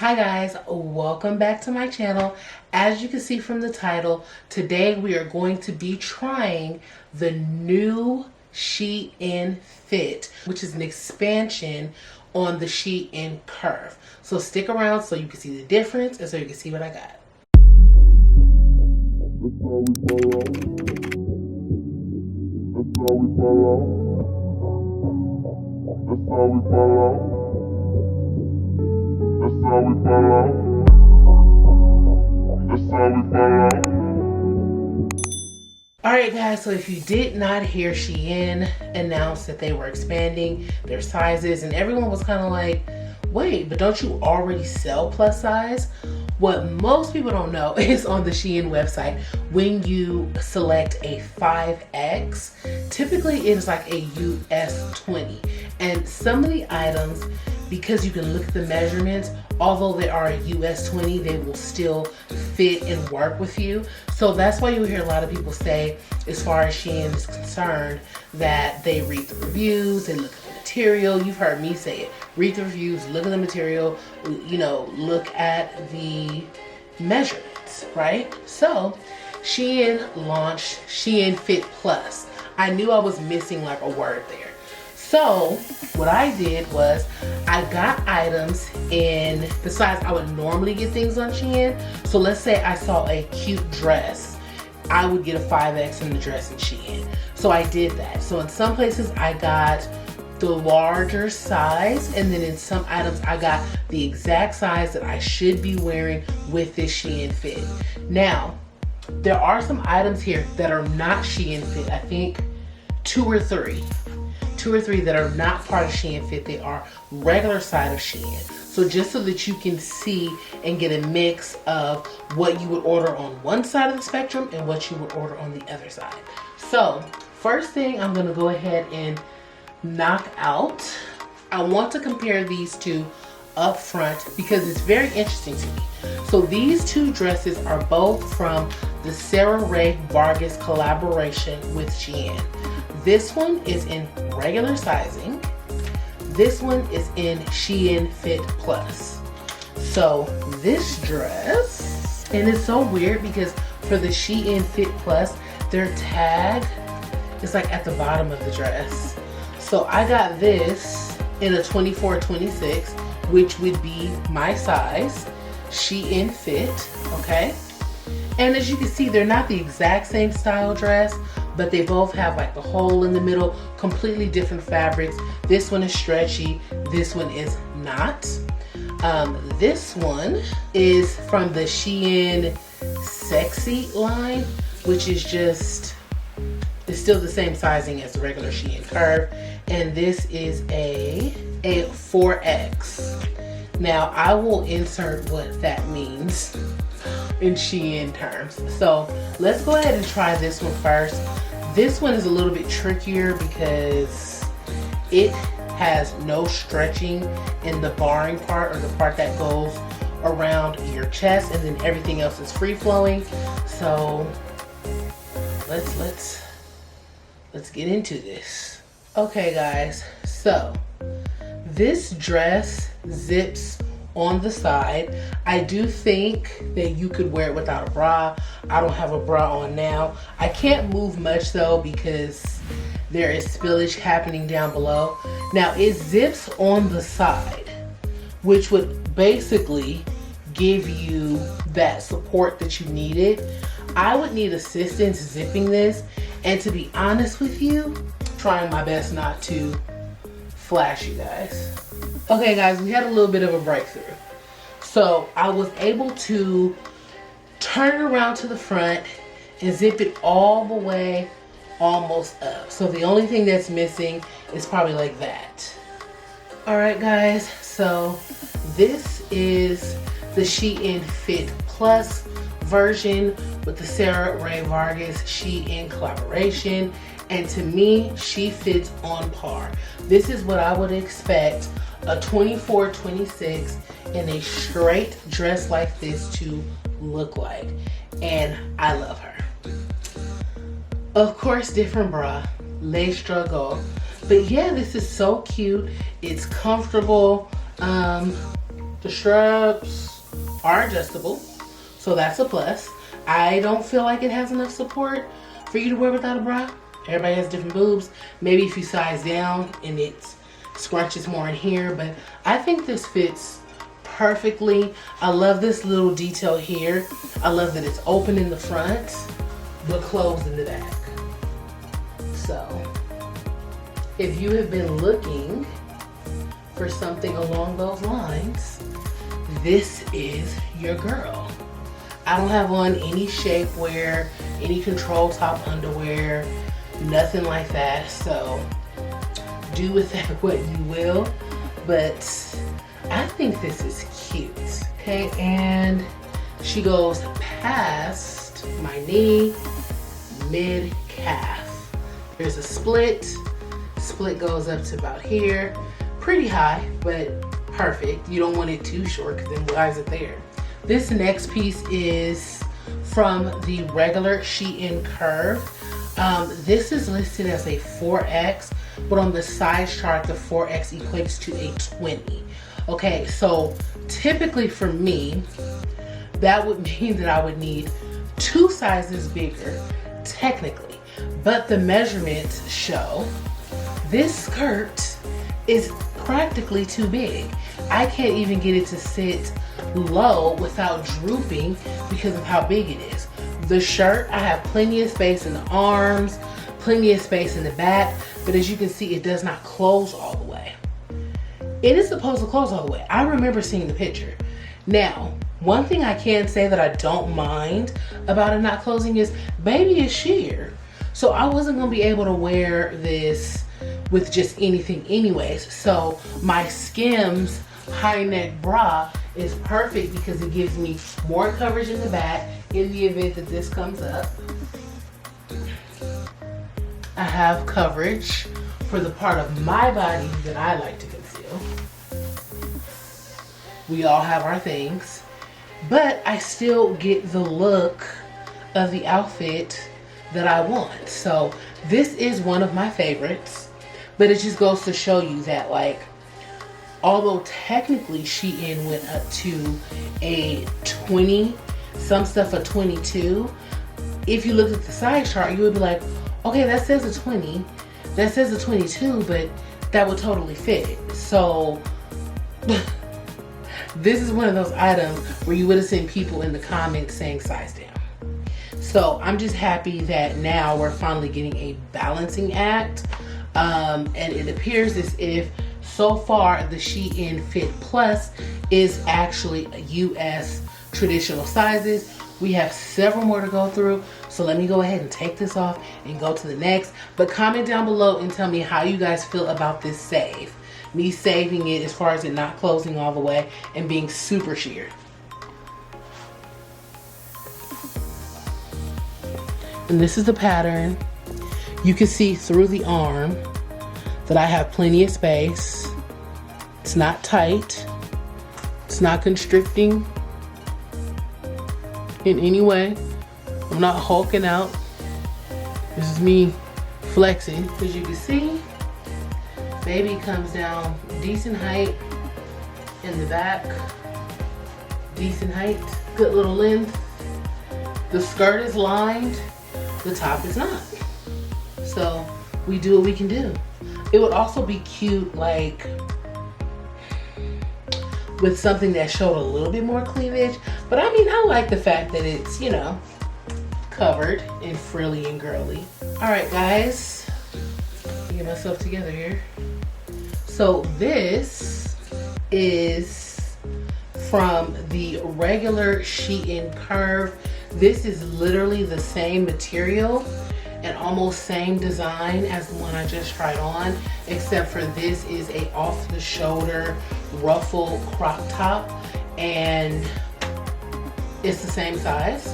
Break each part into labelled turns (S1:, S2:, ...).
S1: Hi guys, welcome back to my channel. As you can see from the title, today we are going to be trying the new Shein Fit, which is an expansion on the Shein Curve. So stick around so you can see the difference and so you can see what I got. Alright guys, so if you did not hear, Shein announced that they were expanding their sizes and everyone was kind of like, wait, but don't you already sell plus size? What most people don't know is on the Shein website, when you select a 5X, typically it is like a US 20. And some of the items, because you can look at the measurements, although they are a US 20, they will still fit and work with you. So that's why you'll hear a lot of people say, as far as Shein is concerned, that they read the reviews, they look at the material. You've heard me say it. Read the reviews, look at the material, you know, look at the measurements, right? So Shein launched Shein Fit Plus. I knew I was missing like a word there. So what I did was I got items in the size I would normally get things on Shein. So let's say I saw a cute dress, I would get a 5X in the dress in Shein. So I did that. So in some places I got the larger size, and then in some items I got the exact size that I should be wearing with this Shein Fit. Now, there are some items here that are not Shein Fit. I think two or three that are not part of Shein Fit. They are regular side of Shein. So just so that you can see and get a mix of what you would order on one side of the spectrum and what you would order on the other side. So first thing I'm gonna go ahead and knock out, I want to compare these two up front because it's very interesting to me. So these two dresses are both from the Ray Vargas collaboration with Shein. This one is in regular sizing. This one is in Shein Fit Plus. So this dress, and it's so weird because for the Shein Fit Plus, their tag is like at the bottom of the dress. So I got this in a 24-26, which would be my size, Shein Fit, okay? And as you can see, they're not the exact same style dress, but they both have like the hole in the middle, completely different fabrics. This one is stretchy, this one is not. This one is from the Shein Sexy line, which is just, it's still the same sizing as the regular Shein Curve. And this is a 4X. Now I will insert what that means in Shein terms. So let's go ahead and try this one first. This one is a little bit trickier because it has no stretching in the barring part, or the part that goes around your chest, and then everything else is free flowing. So let's get into this. Okay guys, so this dress zips on the side. I do think that you could wear it without a bra. I don't have a bra on now. I can't move much though because there is spillage happening down below. Now it zips on the side, which would basically give you that support that you needed. I would need assistance zipping this, and to be honest with you, trying my best not to flash you guys. Okay guys, we had a little bit of a breakthrough. So I was able to turn it around to the front and zip it all the way almost up. So the only thing that's missing is probably like that. Alright guys, so this is the Shein Fit Plus version with the Ray Vargas Shein collaboration. And to me, she fits on par. This is what I would expect a 24-26 in a straight dress like this to look like. And I love her. Of course, different bra, les struggle. But yeah, this is so cute. It's comfortable. The straps are adjustable, so that's a plus. I don't feel like it has enough support for you to wear without a bra. Everybody has different boobs. Maybe if you size down and it scrunches more in here, but I think this fits perfectly. I love this little detail here. I love that it's open in the front, but closed in the back. So, if you have been looking for something along those lines, this is your girl. I don't have on any shapewear, any control top underwear, nothing like that. So do with that what you will, but I think this is cute. Okay, and she goes past my knee, mid calf. There's a split. Split goes up to about here. Pretty high, but perfect. You don't want it too short because then why is it there? This next piece is from the regular Shein Curve. This is listed as a 4X, but on the size chart, the 4X equates to a 20. Okay, so typically for me, that would mean that I would need 2 sizes bigger, technically. But the measurements show this skirt is practically too big. I can't even get it to sit low without drooping because of how big it is. The shirt, I have plenty of space in the arms, plenty of space in the back, but as you can see, it does not close all the way. It is supposed to close all the way. I remember seeing the picture. Now, one thing I can say that I don't mind about it not closing is baby is sheer. So I wasn't gonna be able to wear this with just anything anyways. So my Skims high neck bra is perfect because it gives me more coverage in the back in the event that this comes up. I have coverage for the part of my body that I like to conceal. We all have our things, but I still get the look of the outfit that I want. So this is one of my favorites, but it just goes to show you that, like, although technically Shein went up to a 20, some stuff a 22, if you looked at the size chart, you would be like, okay, that says a 20, that says a 22, but that would totally fit. So this is one of those items where you would have seen people in the comments saying size down. So I'm just happy that now we're finally getting a balancing act. And it appears as if so far the Shein Fit Plus is actually a US traditional sizes. We have several more to go through, so let me go ahead and take this off and go to the next. But comment down below and tell me how you guys feel about this save. Me saving it as far as it not closing all the way and being super sheer. And this is the pattern. You can see through the arm that I have plenty of space. It's not tight. It's not constricting in any way. I'm not hulking out. This is me flexing. As you can see, baby comes down decent height in the back. Decent height, good little length. The skirt is lined, the top is not. So we do what we can do. It would also be cute, like, with something that showed a little bit more cleavage. But I mean, I like the fact that it's, you know, covered and frilly and girly. All right, guys, get myself together here. So this is from the regular Shein Curve. This is literally the same material and almost same design as the one I just tried on, except for this is a off the shoulder ruffle crop top and it's the same size.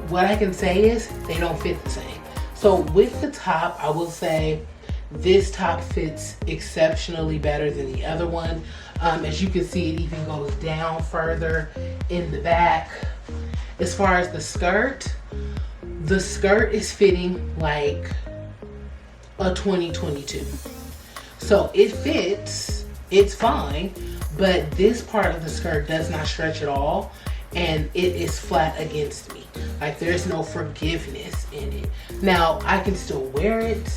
S1: What I can say is they don't fit the same. So with the top, I will say this top fits exceptionally better than the other one. As you can see, it even goes down further in the back. As far as the skirt is fitting like a 2022. So it fits, it's fine, but this part of the skirt does not stretch at all, and it is flat against me. Like, there's no forgiveness in it. Now, I can still wear it.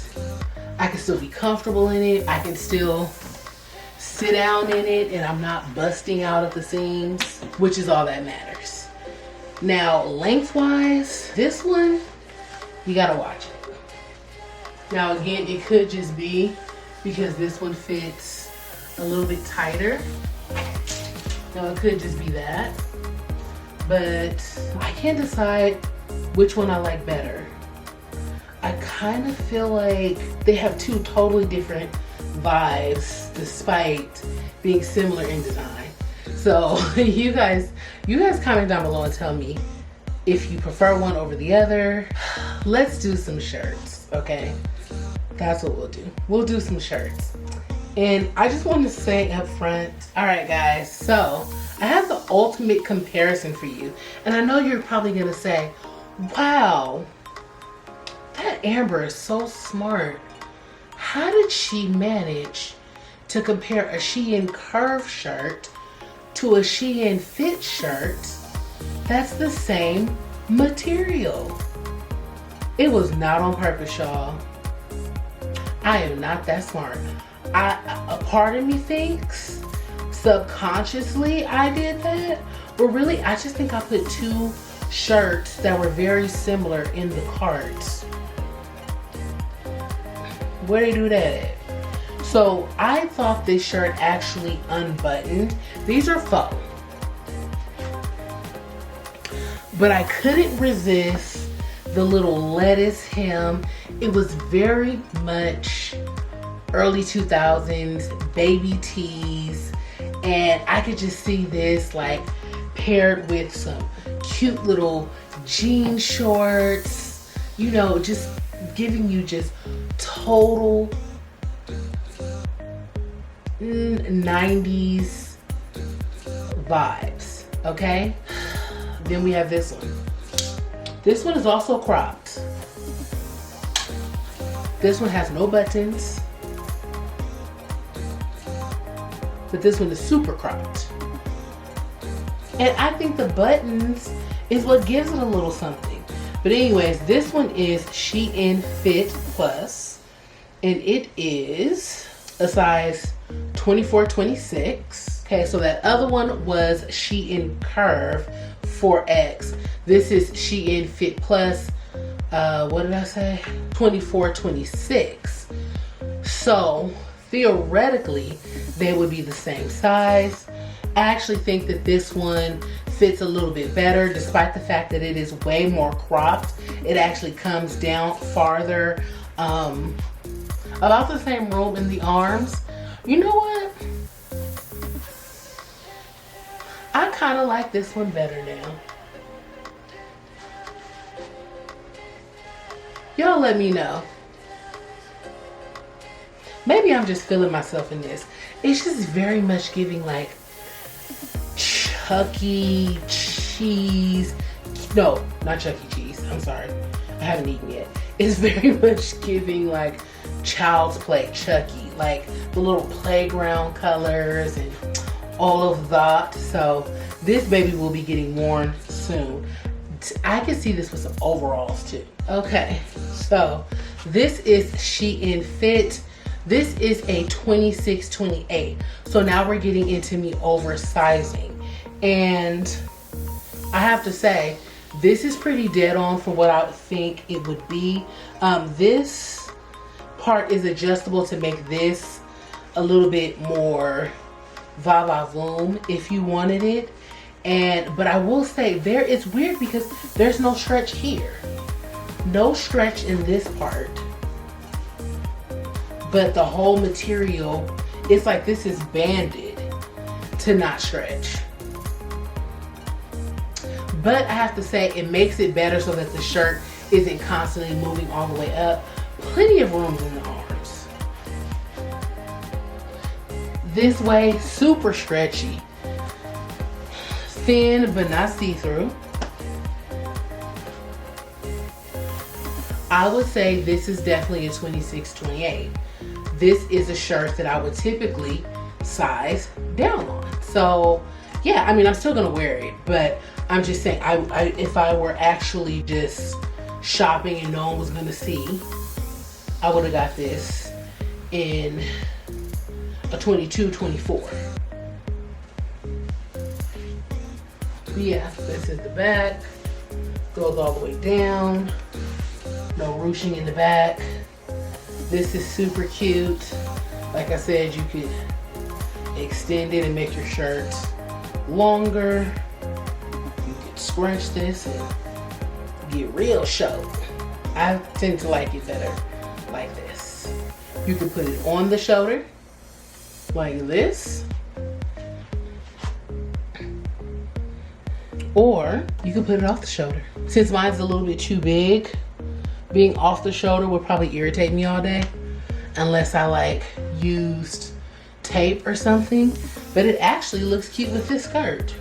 S1: I can still be comfortable in it. I can still sit down in it and I'm not busting out at the seams, which is all that matters. Now, lengthwise, this one, you gotta watch it. Now, again, it could just be because this one fits a little bit tighter. Now, it could just be that. But I can't decide which one I like better. I kind of feel like they have two totally different vibes despite being similar in design. So you guys comment down below and tell me if you prefer one over the other. Let's do some shirts, okay? That's what we'll do. We'll do some shirts. And I just want to say up front, all right guys, so I have the ultimate comparison for you. And I know you're probably gonna say, wow, that Amber is so smart. How did she manage to compare a Shein Curve shirt to a Shein Fit shirt that's the same material? It was not on purpose, y'all. I am not that smart. A part of me thinks subconsciously I did that, but really I just think I put two shirts that were very similar in the carts. Where they do that at? So I thought this shirt actually unbuttoned. These are faux. But I couldn't resist the little lettuce hem. It was very much early 2000s baby tees, and I could just see this like paired with some cute little jean shorts, you know, just giving you just total 90s vibes, okay? Then we have this one. This one is also cropped. This one has no buttons, but this one is super cropped. And I think the buttons is what gives it a little something. But anyways, this one is Shein Fit Plus, and it is a size 24-26. Okay, so that other one was Shein Curve 4X. This is Shein Fit Plus, what did I say? 24-26. So theoretically, they would be the same size. I actually think that this one fits a little bit better, despite the fact that it is way more cropped. It actually comes down farther, about the same room in the arms. You know what? I kind of like this one better now. Y'all let me know. Maybe I'm just feeling myself in this. It's just very much giving like Chuck E. Cheese. No, not Chuck E. Cheese. I'm sorry. I haven't eaten yet. It's very much giving like Child's Play Chucky. Like the little playground colors and all of that. So this baby will be getting worn soon. I can see this with some overalls too. Okay, so this is Shein Fit. This is a 26-28. So now we're getting into me oversizing. And I have to say, this is pretty dead on for what I would think it would be. This part is adjustable to make this a little bit more va-va-voom if you wanted it. But I will say, it's weird because there's no stretch here. No stretch in this part. But the whole material, it's like this is banded to not stretch. But I have to say, it makes it better so that the shirt isn't constantly moving all the way up. Plenty of room in the arms. This way, super stretchy. Thin, but not see-through. I would say this is definitely a 26-28. This is a shirt that I would typically size down on. So yeah, I mean, I'm still gonna wear it, but I'm just saying, if I were actually just shopping and no one was gonna see, I would have got this in a 22, 24. But yeah, this is the back. Goes all the way down. No ruching in the back. This is super cute. Like I said, you could extend it and make your shirt longer. You could scrunch this and get real short. I tend to like it better like this. You can put it on the shoulder like this, or you can put it off the shoulder. Since mine's a little bit too big, being off the shoulder would probably irritate me all day unless I like used tape or something, but it actually looks cute with this skirt.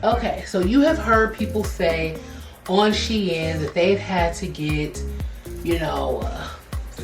S1: Okay, so you have heard people say on Shein that they've had to get, you know, a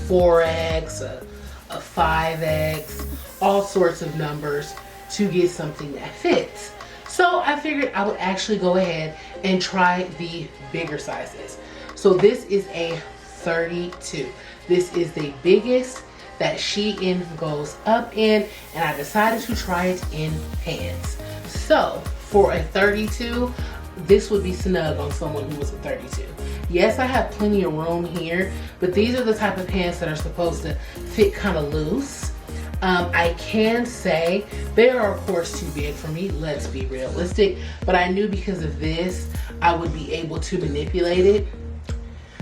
S1: 4X, a 5X, all sorts of numbers to get something that fits. So I figured I would actually go ahead and try the bigger sizes. So this is a 32. This is the biggest that Shein goes up in, and I decided to try it in pants. So for a 32, this would be snug on someone who was a 32. Yes, I have plenty of room here, but these are the type of pants that are supposed to fit kind of loose. I can say they are of course too big for me, let's be realistic, but I knew because of this I would be able to manipulate it.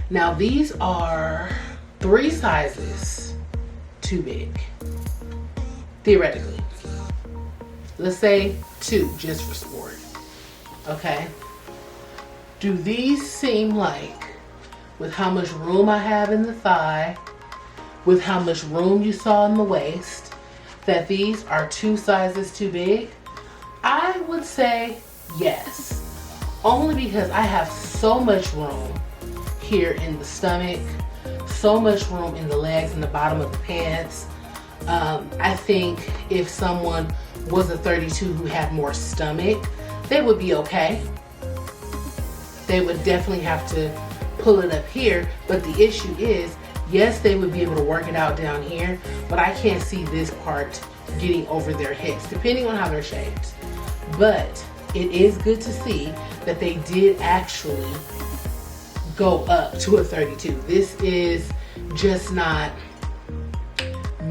S1: Now these are 3 sizes too big, theoretically. Let's say 2 just for sport. Okay, do these seem like, with how much room I have in the thigh, with how much room you saw in the waist, that these are 2 sizes too big? I would say yes, only because I have so much room here in the stomach, so much room in the legs and the bottom of the pants. I think if someone was a 32 who had more stomach, they would be okay. They would definitely have to pull it up here, but the issue is, yes, they would be able to work it out down here, but I can't see this part getting over their hips, depending on how they're shaped. But it is good to see that they did actually go up to a 32. This is just not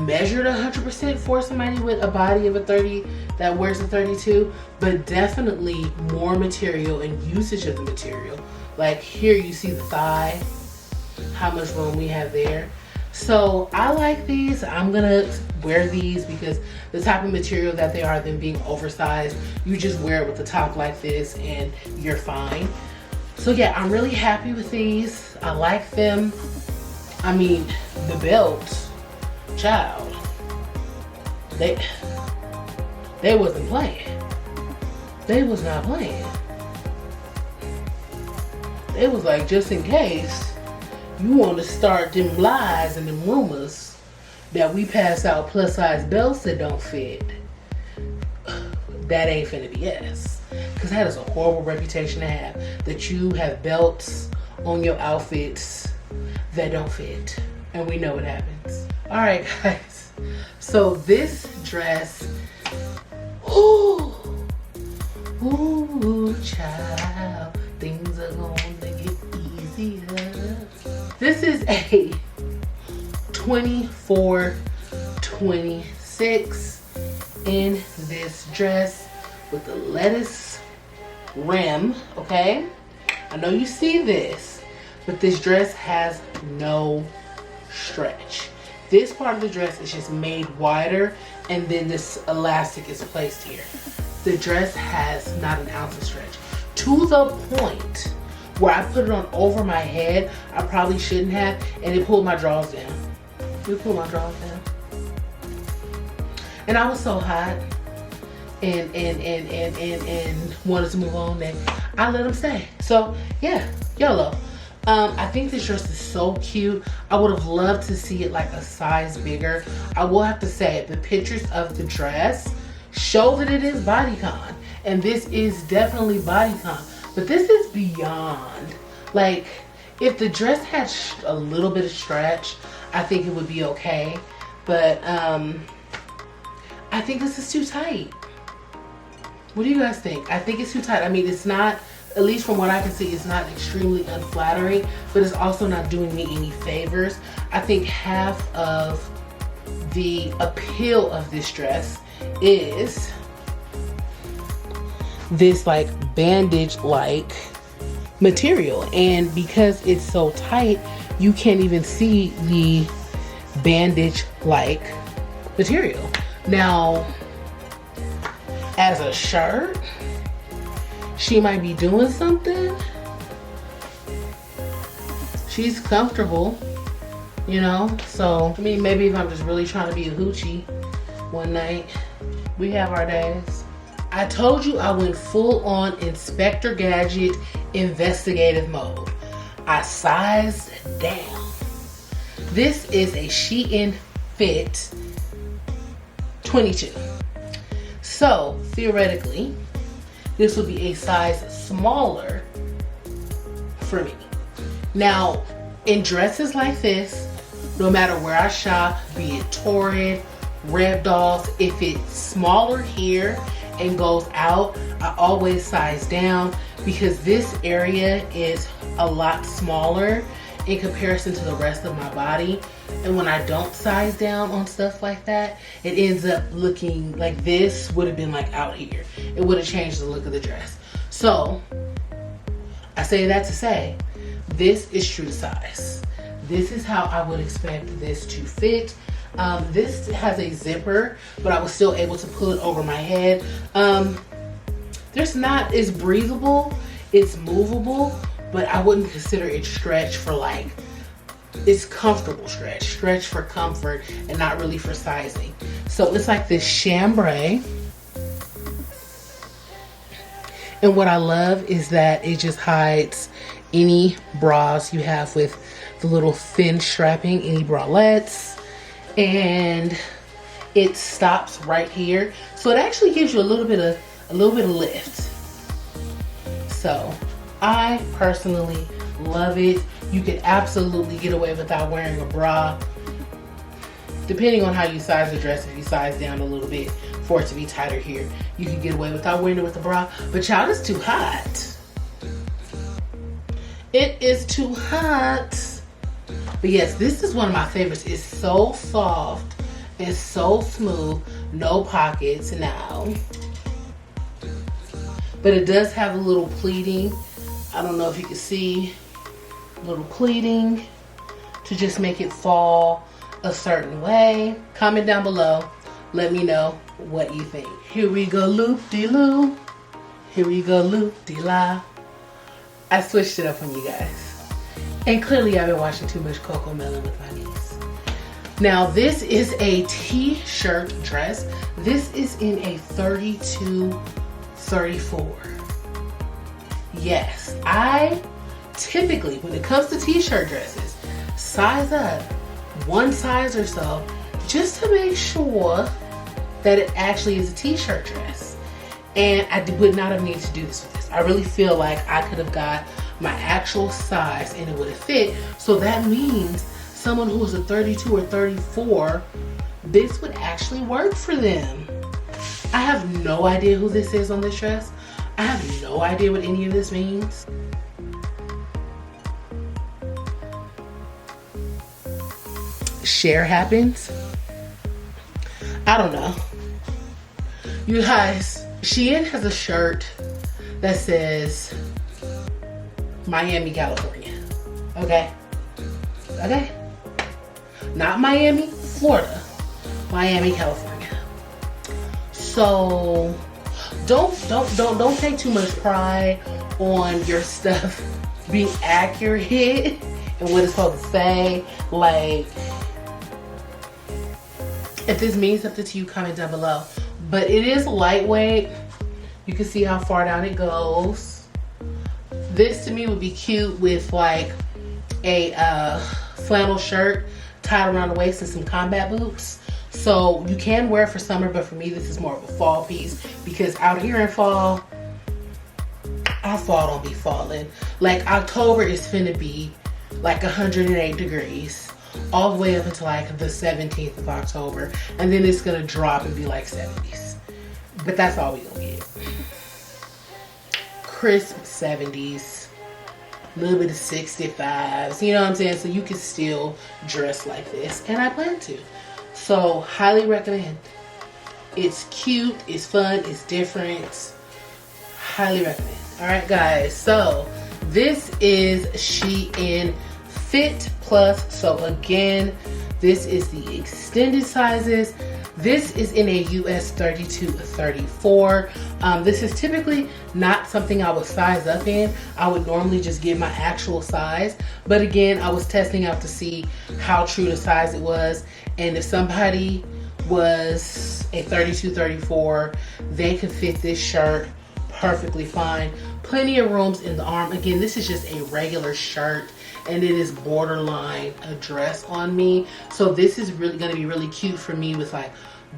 S1: measured 100% for somebody with a body of a 30 that wears a 32, but definitely more material and usage of the material. Like here you see the thigh, how much room we have there. So I like these. I'm gonna wear these because the type of material that they are, them being oversized, you just wear it with the top like this and you're fine. So yeah, I'm really happy with these. I like them. I mean, the belt, child, they wasn't playing. They was not playing. It was like, just in case you want to start them lies and them rumors that we pass out plus size belts that don't fit, that ain't finna be us. Because that is a horrible reputation to have, that you have belts on your outfits that don't fit. And we know what happens. All right, guys. So this dress, ooh, child, things are gonna get easier. This is a 24-26 in this dress with the lettuce rim, okay? I know you see this, but this dress has no stretch. This part of the dress is just made wider, and then this elastic is placed here. The dress has not an ounce of stretch, to the point where I put it on over my head. I probably shouldn't have, and it pulled my drawers down. It pulled my drawers down. And I was so hot and wanted to move on, that I let them stay. So yeah, YOLO. I think this dress is so cute. I would have loved to see it like a size bigger. I will have to say the pictures of the dress show that it is bodycon, and this is definitely bodycon, but this is beyond. Like, if the dress had a little bit of stretch, I think it would be okay, but I think this is too tight. What do you guys think? I think it's too tight. I mean, it's not, at least from what I can see, it's not extremely unflattering, but it's also not doing me any favors. I think half of the appeal of this dress is this like bandage-like material, and because it's so tight, you can't even see the bandage-like material. Now, as a shirt, she might be doing something. She's comfortable, you know? So, I mean, maybe if I'm just really trying to be a hoochie one night, we have our days. I told you I went full on Inspector Gadget investigative mode. I sized down. This is a Shein Fit 22. So, theoretically, this would be a size smaller for me. Now, in dresses like this, no matter where I shop, be it Torrid, Red Dolls, if it's smaller here and goes out, I always size down because this area is a lot smaller in comparison to the rest of my body. And when I don't size down on stuff like that, it ends up looking like this would have been like out here. It would have changed the look of the dress. So I say that to say, this is true to size. This is how I would expect this to fit. This has a zipper, but I was still able to pull it over my head. It's breathable, it's movable, but I wouldn't consider it stretch for like, it's comfortable stretch for comfort and not really for sizing. So it's like this chambray. And what I love is that it just hides any bras you have with the little thin strapping, any bralettes, and it stops right here. So it actually gives you a little bit of lift. So I personally love it. You could absolutely get away without wearing a bra, depending on how you size the dress. If you size down a little bit for it to be tighter here, you can get away without wearing it with a bra. But child, it's too hot. It is too hot. But yes, this is one of my favorites. It's so soft and so smooth. No pockets now. But it does have a little pleating. I don't know if you can see, little pleating to just make it fall a certain way. Comment down below. Let me know what you think. Here we go, loop-de-loo. Here we go, loop-de-la. I switched it up on you guys. And clearly I've been watching too much Coco Melon with my niece. Now this is a t-shirt dress. This is in a 32-34. Yes, I typically, when it comes to t-shirt dresses, size up one size or so just to make sure that it actually is a t-shirt dress. And I would not have needed to do this with this. I really feel like I could have got my actual size and it would have fit. So that means someone who is a 32 or 34, this would actually work for them. I have no idea who this is on this dress. I have no idea what any of this means. Share happens. I don't know. You guys, Shein has a shirt that says Miami, California. Okay? Okay? Not Miami, Florida. Miami, California. So don't take too much pride on your stuff being accurate and what it's supposed to say. Like, if this means something to you, comment down below. But it is lightweight. You can see how far down it goes. This to me would be cute with like a flannel shirt tied around the waist and some combat boots. So you can wear it for summer, but for me this is more of a fall piece, because out here in fall, our fall don't be falling. Like October is finna be like 108 degrees all the way up until like the 17th of October, and then it's gonna drop and be like 70s. But that's all we gonna get. Crisp 70s, a little bit of 65s, you know what I'm saying? So you can still dress like this, and I plan to. So highly recommend. It's cute, it's fun, it's different. Highly recommend. All right, guys. So this is Shein Fit Plus. So again, this is the extended sizes. This is in a US 32 to 34. This is typically not something I would size up in. I would normally just give my actual size. But again, I was testing out to see how true to size it was. And if somebody was a 32, 34, they could fit this shirt perfectly fine. Plenty of rooms in the arm. Again, this is just a regular shirt, and it is borderline a dress on me. So this is really going to be really cute for me with like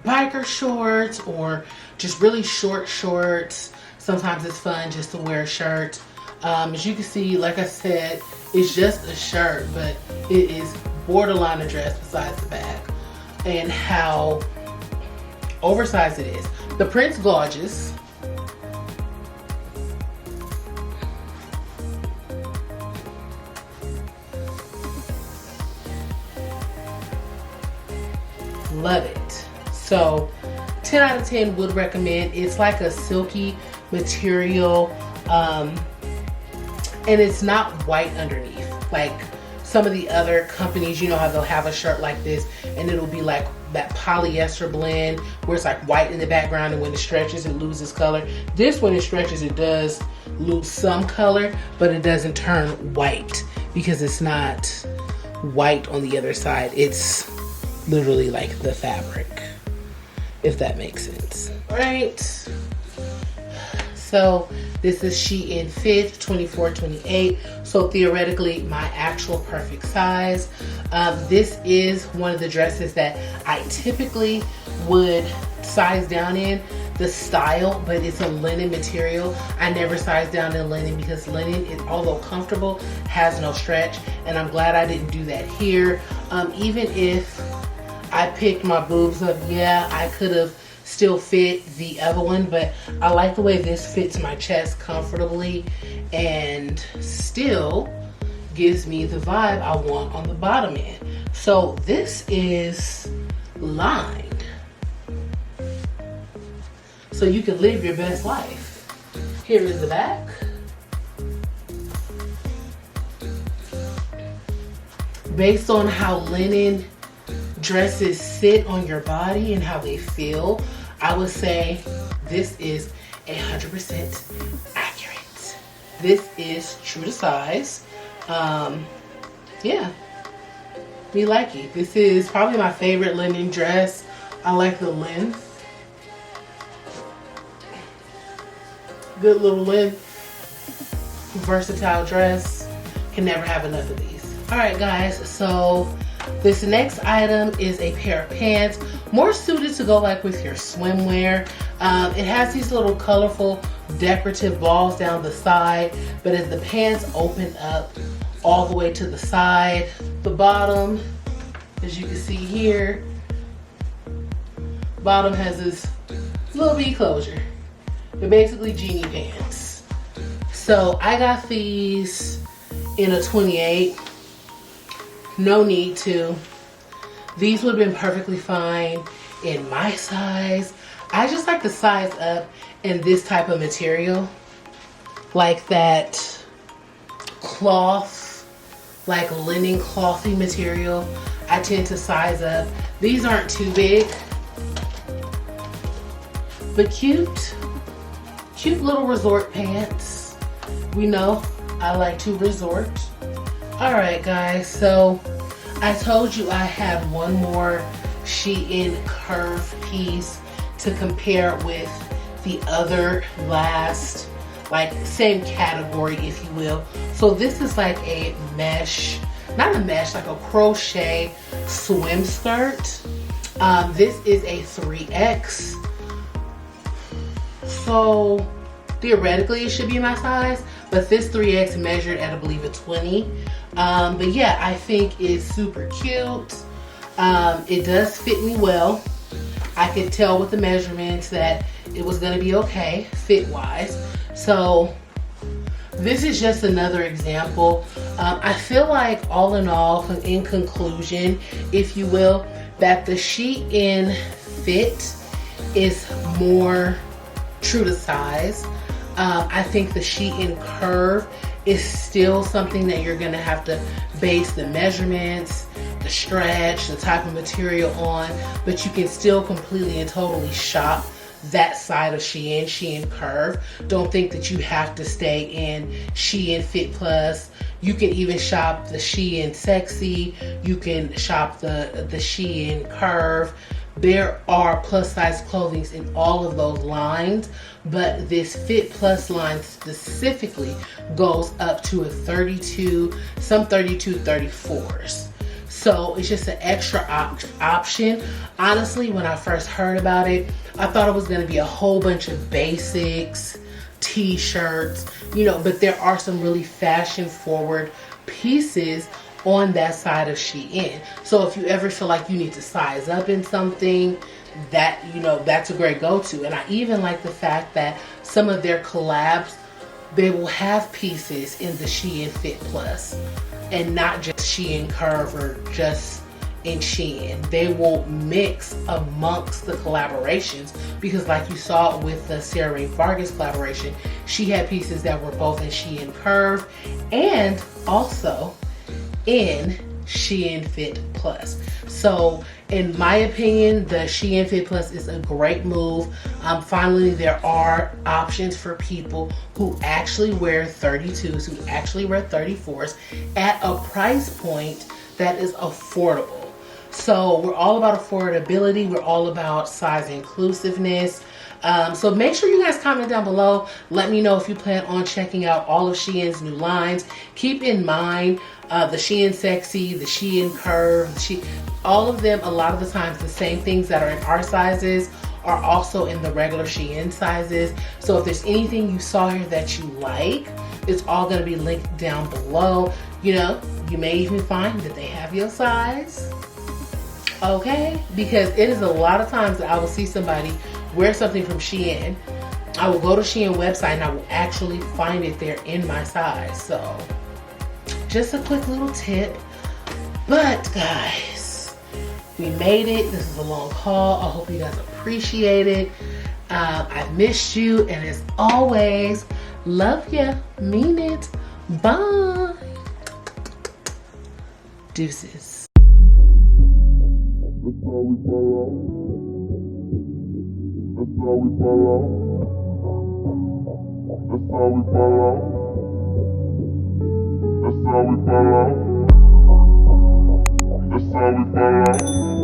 S1: biker shorts or just really short shorts. Sometimes it's fun just to wear a shirt. As you can see, like I said, it's just a shirt, but it is borderline a dress besides the back, and how oversized it is. The print's gorgeous. Love it. So 10 out of 10 would recommend. It's like a silky material, and it's not white underneath like some of the other companies. You know how they'll have a shirt like this and it'll be like that polyester blend where it's like white in the background, and when it stretches it loses color. This, when it stretches, it does lose some color, but it doesn't turn white because it's not white on the other side. It's literally like the fabric, if that makes sense. All right, so this is Shein Fit 24-28. So theoretically my actual perfect size. This is one of the dresses that I typically would size down in the style, but it's a linen material. I never size down in linen because linen is, although comfortable, has no stretch, and I'm glad I didn't do that here. Even if I picked my boobs up, yeah, I could have still fit the other one, but I like the way this fits my chest comfortably and still gives me the vibe I want on the bottom end. So this is lined, so you can live your best life. Here is the back. Based on how linen dresses sit on your body and how they feel, I would say this is 100% accurate. This is true to size. Yeah, me like it. This is probably my favorite linen dress. I like the length. Good little length, versatile dress. Can never have enough of these. All right, guys, so this next item is a pair of pants, more suited to go like with your swimwear. It has these little colorful decorative balls down the side, but as the pants open up all the way to the side, the bottom, as you can see here, bottom has this little V closure. They're basically genie pants. So I got these in a 28. No need to. These would have been perfectly fine in my size. I just like the size up in this type of material, like that cloth, like linen clothy material. I tend to size up. These aren't too big, but cute little resort pants. We know I like to resort. All right, guys, so I told you I had one more Shein curve piece to compare with the other last, like same category, if you will. So this is like a mesh not a mesh, like a crochet swim skirt. This is a 3X. So theoretically it should be my size, but this 3X measured at I believe a 20. But yeah, I think it's super cute. It does fit me well. I could tell with the measurements that it was gonna be okay fit wise. So this is just another example. I feel like all in all, in conclusion, if you will, that the Shein Fit is more true to size. I think the Shein Curve is still something that you're gonna have to base the measurements, the stretch, the type of material on, but you can still completely and totally shop that side of Shein Curve. Don't think that you have to stay in Shein Fit Plus. You can even shop the Shein Sexy. You can shop the Shein Curve. There are plus size clothings in all of those lines, but this Fit Plus line specifically goes up to a 32, some 32, 34s. So it's just an extra option. Honestly, when I first heard about it, I thought it was gonna be a whole bunch of basics, t-shirts, you know, but there are some really fashion forward pieces on that side of Shein. So if you ever feel like you need to size up in something, that, you know, that's a great go-to. And I even like the fact that some of their collabs, they will have pieces in the Shein Fit Plus and not just Shein Curve or just in Shein. They will mix amongst the collaborations, because like you saw with the Ray Vargas collaboration, she had pieces that were both in Shein Curve and also in Shein Fit Plus. So in my opinion, the Shein Fit Plus is a great move. Finally, there are options for people who actually wear 32s, who actually wear 34s at a price point that is affordable. So we're all about affordability. We're all about size inclusiveness. So make sure you guys comment down below. Let me know if you plan on checking out all of Shein's new lines. Keep in mind the Shein Sexy, the Shein Curve, all of them, a lot of the times the same things that are in our sizes are also in the regular Shein sizes. So if there's anything you saw here that you like, it's all going to be linked down below. You know, you may even find that they have your size. Okay, because it is a lot of times that I will see somebody wear something from Shein. I will go to Shein website and I will actually find it there in my size. So just a quick little tip. But guys, we made it. This is a long haul. I hope you guys appreciate it. I've missed you, and as always, love ya, mean it. Bye. Deuces.
S2: That's how we fall out. That's how we fall out. That's how we fall out. That's how we fall out. That's how we fall out.